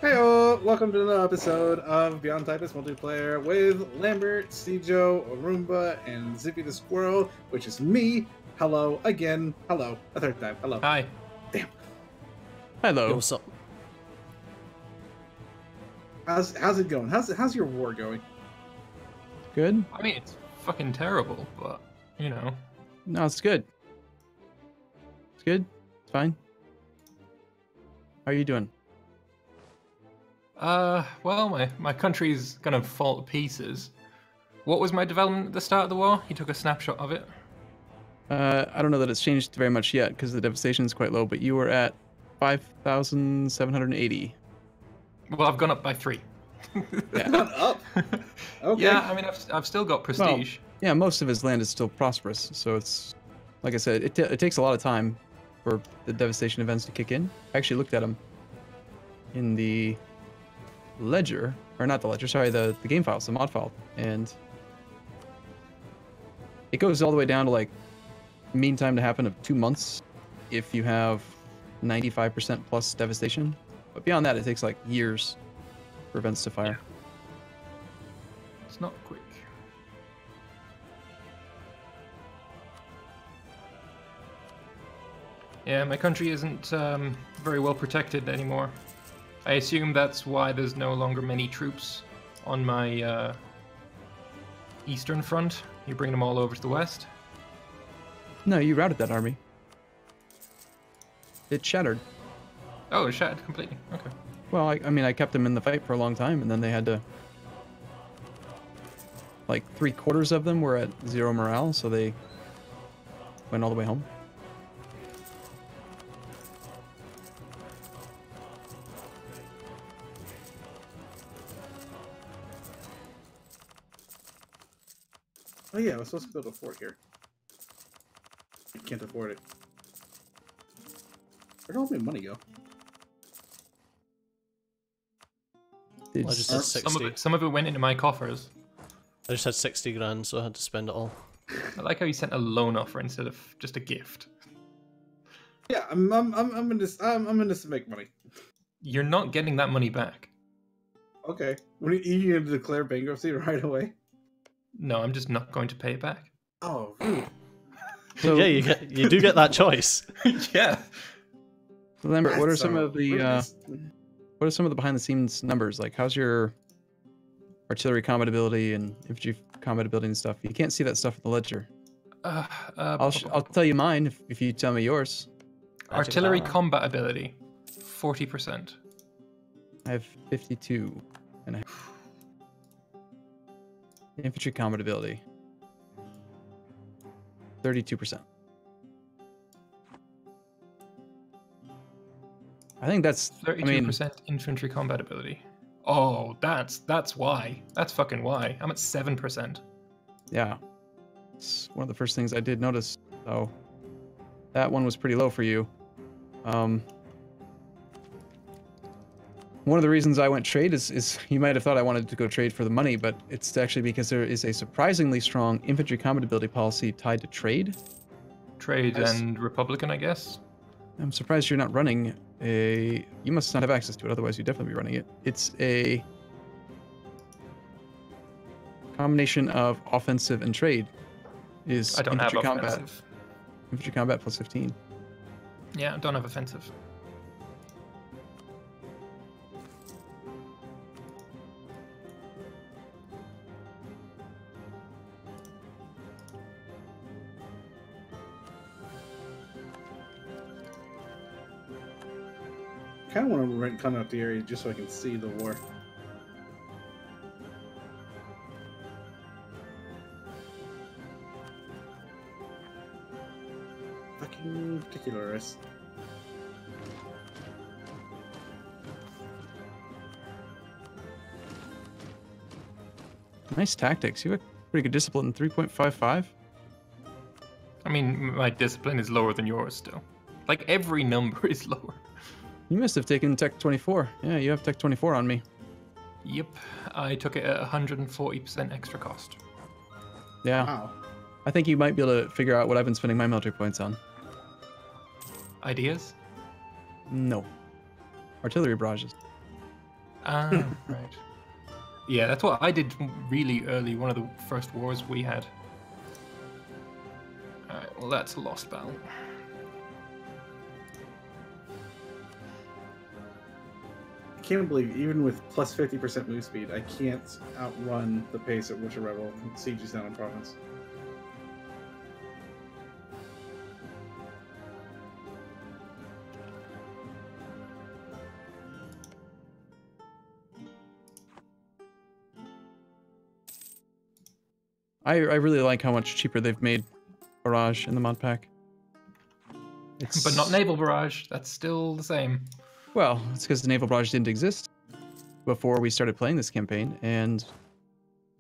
Heyo! Welcome to another episode of Beyond Typist Multiplayer with Lambert, Cijo, Arumba, and Zippy the Squirrel, which is me. Hello again. Hello. A third time. Hello. Hi. Damn. Hello. Yo, what's up? How's it going? How's your war going? Good? I mean, it's fucking terrible, but, you know. No, it's good. It's good. It's fine. How are you doing? Well, my country's gonna fall to pieces. What was my development at the start of the war? You took a snapshot of it. I don't know that it's changed very much yet because the devastation is quite low, but you were at 5,780. Well, I've gone up by 3. Yeah. Not up. Okay. Yeah, I mean, I've still got prestige. Well, yeah, most of his land is still prosperous, so it's, like I said, it takes a lot of time for the devastation events to kick in. I actually looked at them in the ledger, or not the ledger, sorry, the game files, the mod file, and it goes all the way down to like mean time to happen of 2 months if you have 95% plus devastation. But beyond that, it takes like years for events to fire. It's not quick. Yeah, my country isn't very well protected anymore. I assume that's why there's no longer many troops on my eastern front. You bring them all over to the west. No, you routed that army. It shattered. Oh, it shattered completely. Okay. Well, I mean, I kept them in the fight for a long time, and then they had to... Like, 3/4 of them were at 0 morale, so they went all the way home. Oh yeah, I was supposed to build a fort here. I can't afford it. Where'd all my money go? It's, I just had 60. Some of it went into my coffers. I just had 60 grand, so I had to spend it all. I like how you sent a loan offer instead of just a gift. Yeah, I'm in this. I'm in this to make money. You're not getting that money back. Okay. When are you gonna declare bankruptcy right away? No, I'm just not going to pay it back. Oh, rude. So, Yeah, you do get that choice. Yeah. Lambert, what are That's some of the rudeness. what are some of the behind the scenes numbers? Like, how's your artillery combat ability and infantry combat ability and stuff? You can't see that stuff in the ledger. I'll tell you mine if you tell me yours. Artillery combat ability, 40%. I have 52 and a half. Infantry combat ability, 32%. I think that's 32% infantry combat ability. Oh, that's why. That's fucking why. I'm at 7%. Yeah, it's one of the first things I did notice. So that one was pretty low for you. One of the reasons I went trade is you might have thought I wanted to go trade for the money, but it's actually because there is a surprisingly strong infantry combat ability policy tied to trade. Trade and Republican, I guess. I'm surprised you're not running a... You must not have access to it, otherwise you'd definitely be running it. It's a combination of offensive and trade. Is I don't have infantry combat. offensive. Infantry combat plus 15. Yeah, I don't have offensive. I kind of want to come out the area just so I can see the war. Fucking ridiculous. Nice tactics. You have pretty good discipline. 3.55. I mean, my discipline is lower than yours still. Like, every number is lower. You must have taken Tech 24. Yeah, you have Tech 24 on me. Yep, I took it at 140% extra cost. Yeah. Wow. I think you might be able to figure out what I've been spending my military points on. Ideas? No. Artillery barrages. Ah, right. Yeah, that's what I did really early. One of the first wars we had. All right. Well, that's a lost battle. I can't believe, even with plus 50% move speed, I can't outrun the pace at which a rebel sieges down a province. I really like how much cheaper they've made Barrage in the mod pack. But not Naval Barrage. That's still the same. Well, it's because the Naval Barrage didn't exist before we started playing this campaign, and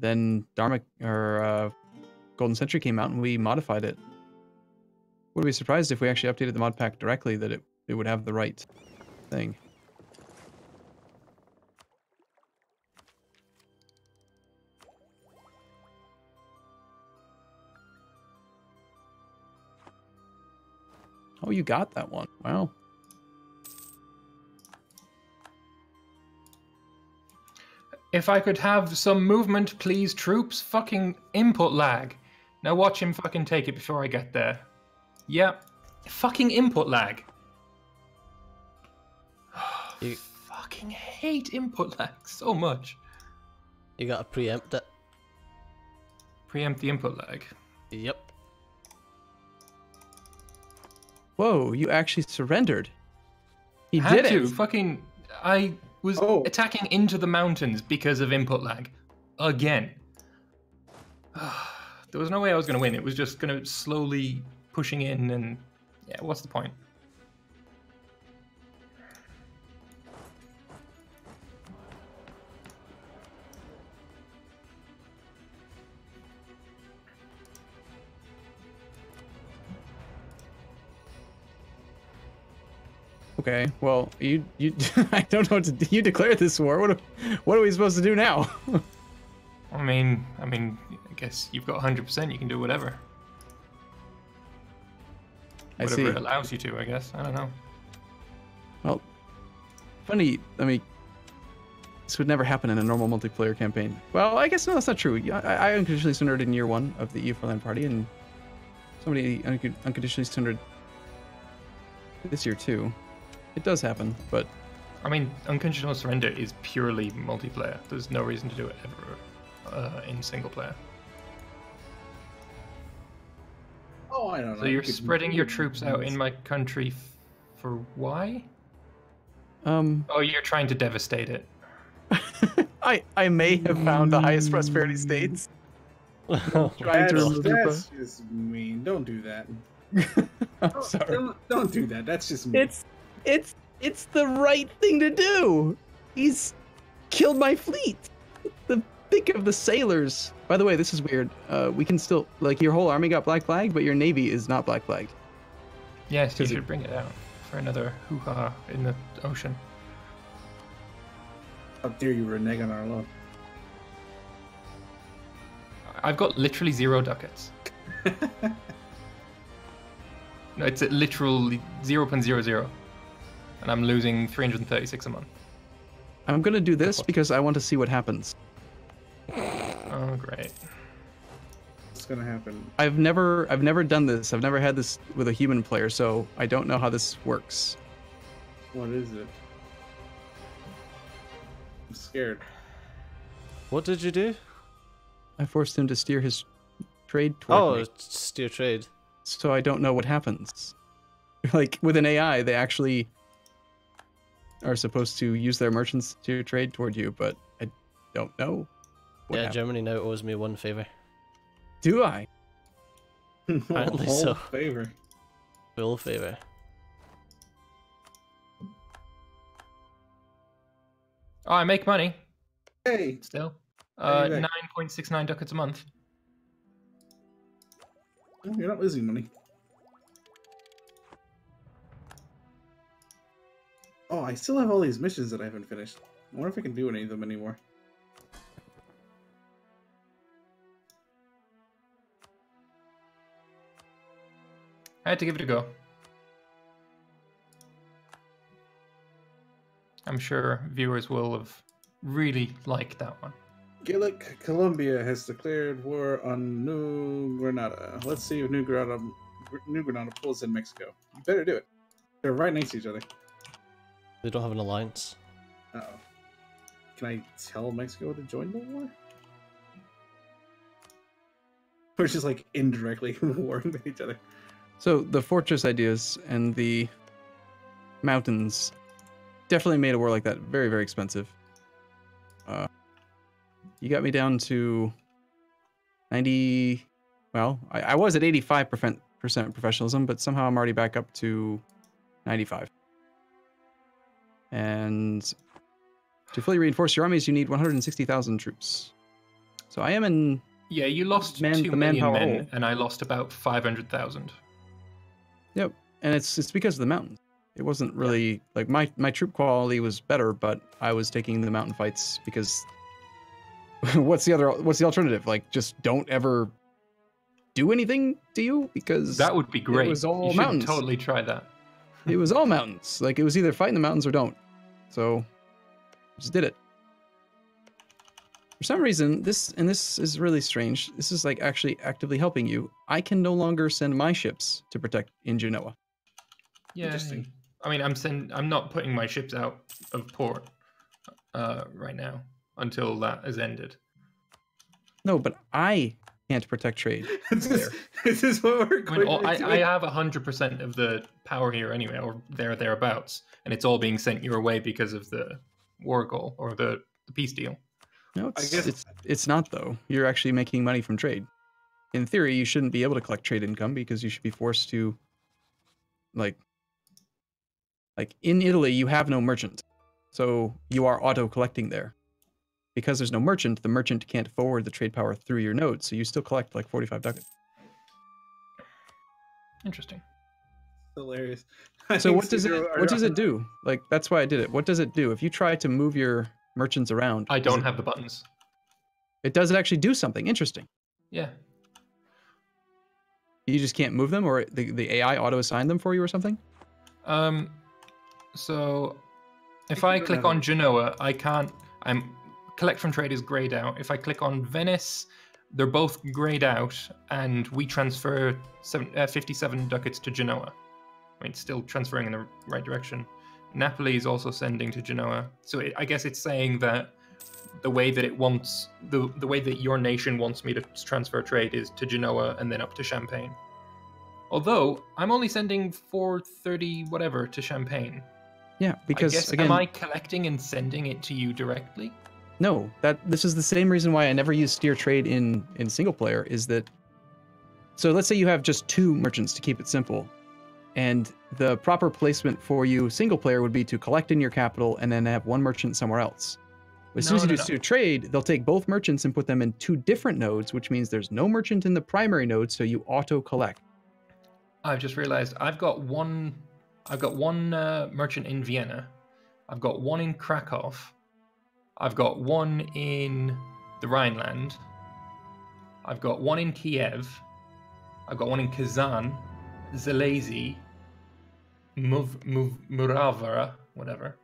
then Golden Century came out and we modified it. Would be surprised if we actually updated the mod pack directly that it would have the right thing. Oh, you got that one. Wow. If I could have some movement, please, troops. Fucking input lag. Now watch him fucking take it before I get there. Yep. Fucking input lag. You- Fucking hate input lag so much. You gotta preempt it. Preempt the input lag. Yep. Whoa, you actually surrendered. He Had did to. it. Fucking. I was attacking into the mountains because of input lag. Again. There was no way I was going to win. It was just going to slowly pushing in and... Yeah, what's the point? Okay, well, you I don't know what to do. You declared this war. What are we supposed to do now? I mean, I guess you've got 100%. You can do whatever. I Whatever see. it allows you to, I guess. I don't know. Well, funny. I mean, this would never happen in a normal multiplayer campaign. Well, I guess no, that's not true. I unconditionally surrendered in year 1 of the EU4 Land Party, and somebody unconditionally surrendered this year too. It does happen, but I mean, unconditional surrender is purely multiplayer. There's no reason to do it ever in single player. Oh, I don't know. So you're spreading your troops out in my country for why? Oh, you're trying to devastate it. I may have found the highest prosperity states. Trying to remove your That's just mean. Don't do that. I'm sorry. Don't do that. That's just mean. It's the right thing to do. He's killed my fleet. The pick of the sailors. By the way, this is weird. We can still, like, your whole army got black flagged, but your navy is not black flagged. Yes, you should bring it out for another hoo-ha in the ocean. How dare you renege on our law? I've got literally 0 ducats. No, it's at literally 0.00. And I'm losing 336 a month. I'm gonna do this because I want to see what happens. Oh, great. What's gonna happen? I've never done this. I've never had this with a human player, so I don't know how this works. What is it? I'm scared. What did you do? I forced him to steer his trade toward me, Steer trade. so I don't know what happens. Like with an AI, they actually are supposed to use their merchants to trade toward you, but I don't know. What Yeah, happens. Germany now owes me 1 favor. Do I? Apparently Whole so. favor. Full favor. Oh, I make money Hey, still. How do you make? 9.69 ducats a month. you're not losing money. Oh, I still have all these missions that I haven't finished. I wonder if I can do any of them anymore. I had to give it a go. I'm sure viewers will have really like that one. Gallic Colombia has declared war on New Granada. Let's see if New Granada pulls in Mexico. You better do it. They're right next to each other. They don't have an alliance. Uh-oh. Can I tell Mexico to join the war? We're just like indirectly warring with each other. So the fortress ideas and the mountains definitely made a war like that very, very expensive. You got me down to 90. Well, I was at 85% professionalism, but somehow I'm already back up to 95. And to fully reinforce your armies, you need 160,000 troops. So I am in. Yeah, you lost 2 million men, and I lost about 500,000. Yep, and it's because of the mountains. It wasn't really like my troop quality was better, but I was taking the mountain fights because what's the alternative? Like, just don't ever do anything to you, because that would be great. It was all you mountains. Should totally try that. It was all mountains. Like, it was either fight in the mountains or don't. So just did it. For some reason, this is really strange. This is like actually actively helping you. I can no longer send my ships to protect in Genoa. Yeah. Interesting. I mean, I'm not putting my ships out of port right now until that has ended. No, but I can't protect trade. This is what we're going to I have 100% of the power here anyway, or thereabouts, and it's all being sent your way because of the war goal or the peace deal. No, it's not though. You're actually making money from trade. In theory, you shouldn't be able to collect trade income because you should be forced to, like in Italy, you have no merchant, so you are auto collecting there. Because there's no merchant, the merchant can't forward the trade power through your node, so you still collect like 45 ducats. Interesting. Hilarious. So what does it do? Like, that's why I did it. What does it do? If you try to move your merchants around, I don't have the buttons. Does it actually do something interesting? Yeah. You just can't move them, or the AI auto assign them for you or something? So if I click on Genoa, I can't. Collect from trade is grayed out. If I click on Venice, they're both grayed out, and we transfer 57 ducats to Genoa. I mean, it's still transferring in the right direction. Napoli is also sending to Genoa. So I guess it's saying that the way that it wants, the way that your nation wants me to transfer trade is to Genoa and then up to Champagne. Although I'm only sending 430 whatever to Champagne. Yeah, because again, am I collecting and sending it to you directly? No, this is the same reason why I never use steer trade in single player, is that, so let's say you have just 2 merchants to keep it simple, and the proper placement for you single player would be to collect in your capital and then have 1 merchant somewhere else. As soon as you do steer trade, they'll take both merchants and put them in 2 different nodes, which means there's no merchant in the primary node, so you auto collect. I've just realized I've got one merchant in Vienna. I've got 1 in Krakow. I've got 1 in the Rhineland. I've got 1 in Kiev. I've got 1 in Kazan, Zalezy, Muravara, whatever.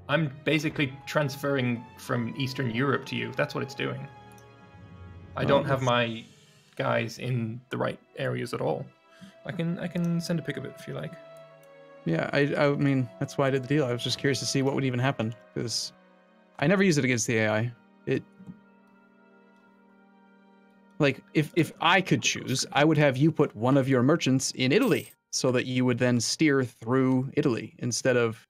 I'm basically transferring from Eastern Europe to you. That's what it's doing. I don't have my guys in the right areas at all. I can send a pic of it if you like. Yeah, I mean, that's why I did the deal. I was just curious to see what would even happen, because I never use it against the AI. Like, if I could choose, I would have you put one of your merchants in Italy, so that you would then steer through Italy instead of,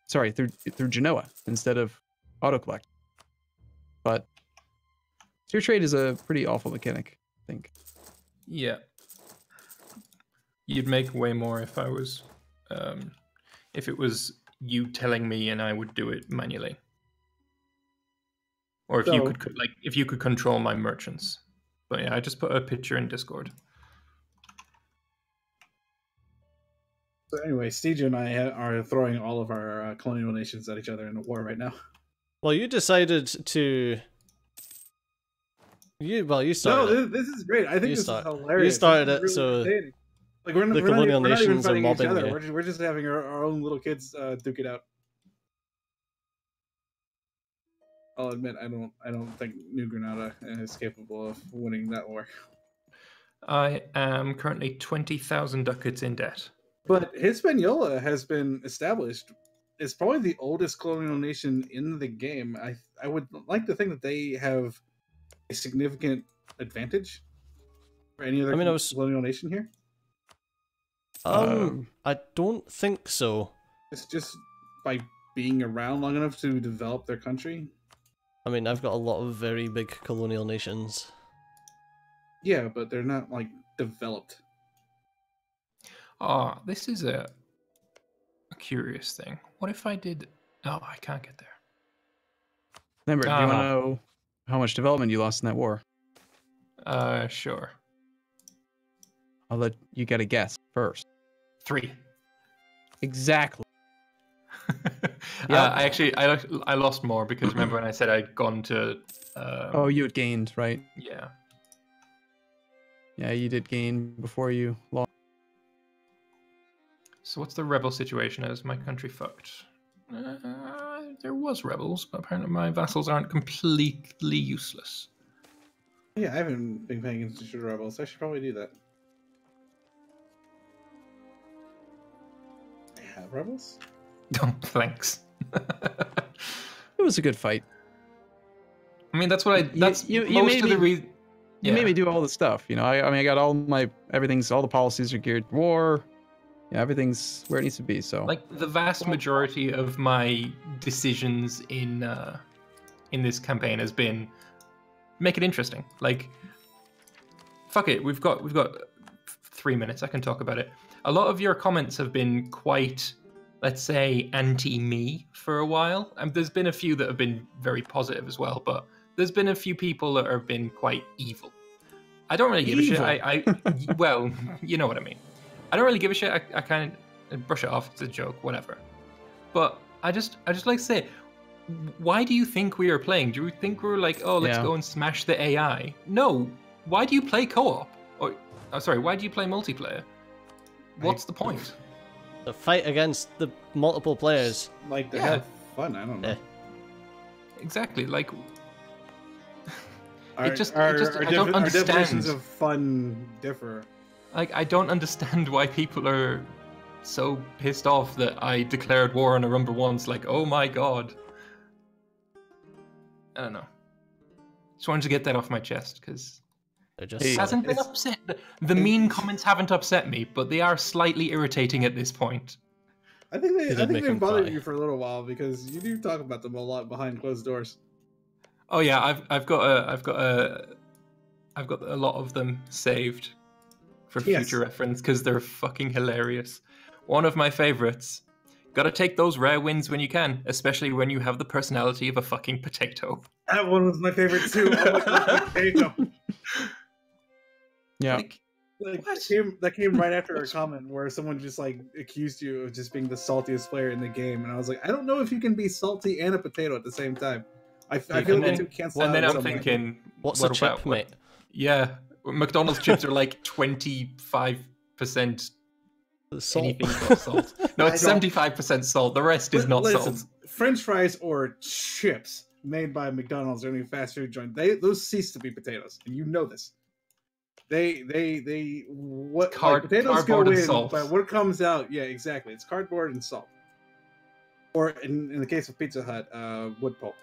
sorry, through Genoa instead of auto-collect. But steer trade is a pretty awful mechanic, I think. Yeah. You'd make way more if I was, if it was you telling me and I would do it manually. Or if you could control my merchants. But yeah, I just put a picture in Discord. So anyway, Steve and I are throwing all of our colonial nations at each other in a war right now. Well, you decided to. You started. No, this is great. I think this is hilarious. You started it, really so entertaining. Like we're the colonial not even nations are fighting each mobbing other. you. We're just having our own little kids duke it out. I'll admit I don't think New Granada is capable of winning that war. I am currently 20,000 ducats in debt. But Hispaniola has been established. It's probably the oldest colonial nation in the game. I would like to think that they have a significant advantage for any other colonial nation here. I don't think so. It's just by being around long enough to develop their country. I mean, I've got a lot of very big colonial nations. Yeah, but they're not like developed. Oh, this is a curious thing. What if I did? Oh, I can't get there. Lambert, do you want to know how much development you lost in that war? Sure. I'll let you get a guess first. 3. Exactly. Yeah. I lost more because remember when I said I'd gone to. Oh, you had gained, right? Yeah. Yeah, you did gain before you lost. So what's the rebel situation? Is my country fucked? There was rebels, but apparently my vassals aren't completely useless. Yeah, I haven't been paying attention to rebels. I should probably do that. I have rebels? Oh, thanks. It was a good fight. I mean, that's what I. That's you most of the reason. You made me do all the stuff. You know, I mean, I got all the policies are geared war. Yeah, everything's where it needs to be. So, like the vast majority of my decisions in this campaign has been make it interesting. Like, fuck it, we've got 3 minutes. I can talk about it. A lot of your comments have been quite, let's say, anti-me for a while. And there's been a few that have been very positive as well, but there's been a few people that have been quite evil. I don't really give a shit. I well, you know what I mean. I don't really give a shit. I kind of brush it off. It's a joke, whatever. But I just like to say, why do you think we are playing? Do you think we're like, oh, let's go and smash the AI? No. Why do you play co-op? Or, why do you play multiplayer? What's the point? The fight against the multiple players. Like, to have fun, I don't know. Exactly, like... I don't understand. Our definitions of fun differ. Like, I don't understand why people are so pissed off that I declared war on Arumba once. Like, oh my god. I don't know. Just wanted to get that off my chest, because it hasn't been upset. The mean comments haven't upset me, but they are slightly irritating at this point. I think they've bothered you for a little while, because you do talk about them a lot behind closed doors. Oh yeah, I've got a lot of them saved for future reference because they're fucking hilarious. One of my favorites. Gotta take those rare wins when you can, especially when you have the personality of a fucking potato. That one was my favorite too. Oh my god, potato. Yeah. That came right after a comment where someone just like accused you of just being the saltiest player in the game, and I was like, I don't know if you can be salty and a potato at the same time. I feel like the two cancel out. And then I'm thinking, what's a chip, mate? Yeah, McDonald's chips are like 25% salt. Anything but salt. No, it's 75% salt. The rest is not salt. French fries or chips made by McDonald's or any fast food joint, those cease to be potatoes, and you know this. Potatoes go in, salt. But what comes out, yeah, exactly. It's cardboard and salt. Or in the case of Pizza Hut, wood pulp.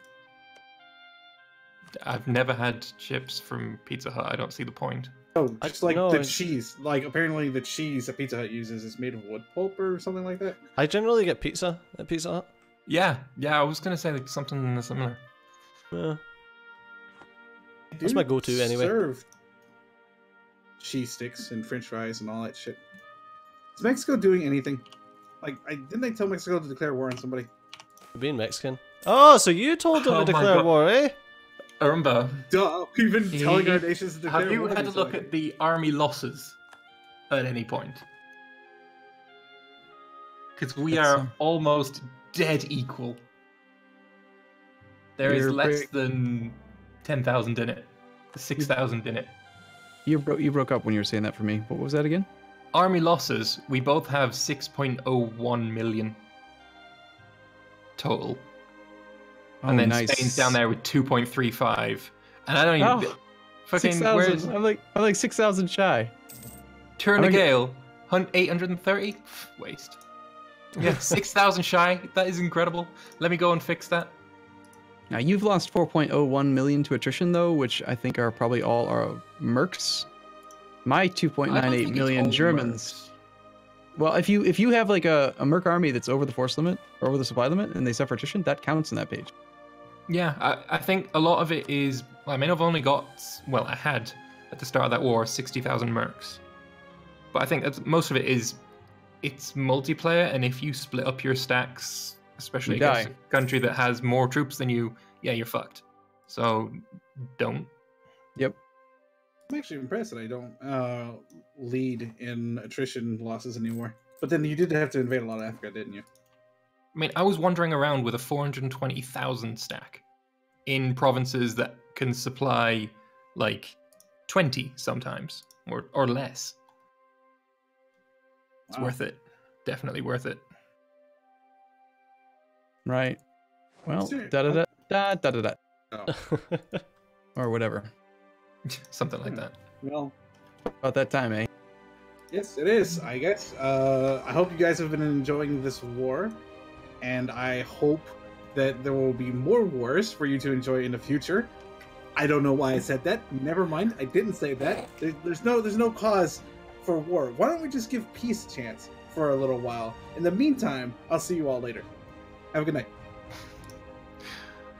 I've never had chips from Pizza Hut. I don't see the point. Oh, just like the cheese. Like, apparently the cheese that Pizza Hut uses is made of wood pulp or something like that. I generally get pizza at Pizza Hut. Yeah, I was going to say like something similar. Yeah. That's my go-to anyway. Serve cheese sticks and French fries and all that shit. Is Mexico doing anything? Like, didn't they tell Mexico to declare war on somebody? For being Mexican. Oh, so you told them to declare war, eh? Arumba. Duh, we've been telling our nations to declare war. Have you had a look at the army losses at any point? Because we are almost dead equal. There is less than 10,000 in it. 6,000 in it. You broke up when you were saying that for me. What was that again? Army losses, we both have 6.01 million total. and then nice. Spain's down there with 2.35, and I don't even fucking 6,000. I'm like 6,000 shy. Turn the Gale, 830 waste. Yeah, 6,000 shy. That is incredible. Let me go and fix that. Now you've lost 4.01 million to attrition though, which I think are probably all our mercs. My 2.98 million Germans. Mercs. Well, if you have like a merc army that's over the force limit or over the supply limit and they suffer attrition, that counts in that page. Yeah, I think a lot of it is. I mean, I've only got, well, I had at the start of that war 60,000 mercs, but I think that most of it is it's multiplayer, and if you split up your stacks, especially against a country that has more troops than you, yeah, you're fucked. So don't. Yep. I'm actually impressed that I don't lead in attrition losses anymore. But then you did have to invade a lot of Africa, didn't you? I mean, I was wandering around with a 420,000 stack in provinces that can supply like 20 sometimes or less. It's worth it. Definitely worth it. Right. Well, Sure. da-da-da. Oh. Or whatever. Something like that. Well, About that time, eh? yes, it is, I guess. I hope you guys have been enjoying this war, and I hope that there will be more wars for you to enjoy in the future. I don't know why I said that. Never mind, I didn't say that. There's no cause for war. Why don't we just give peace a chance for a little while? In the meantime, I'll see you all later. Have a good night.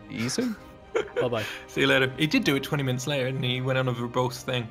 You soon? Bye-bye. See you later. He did do it 20 minutes later, and he went on a verbose thing.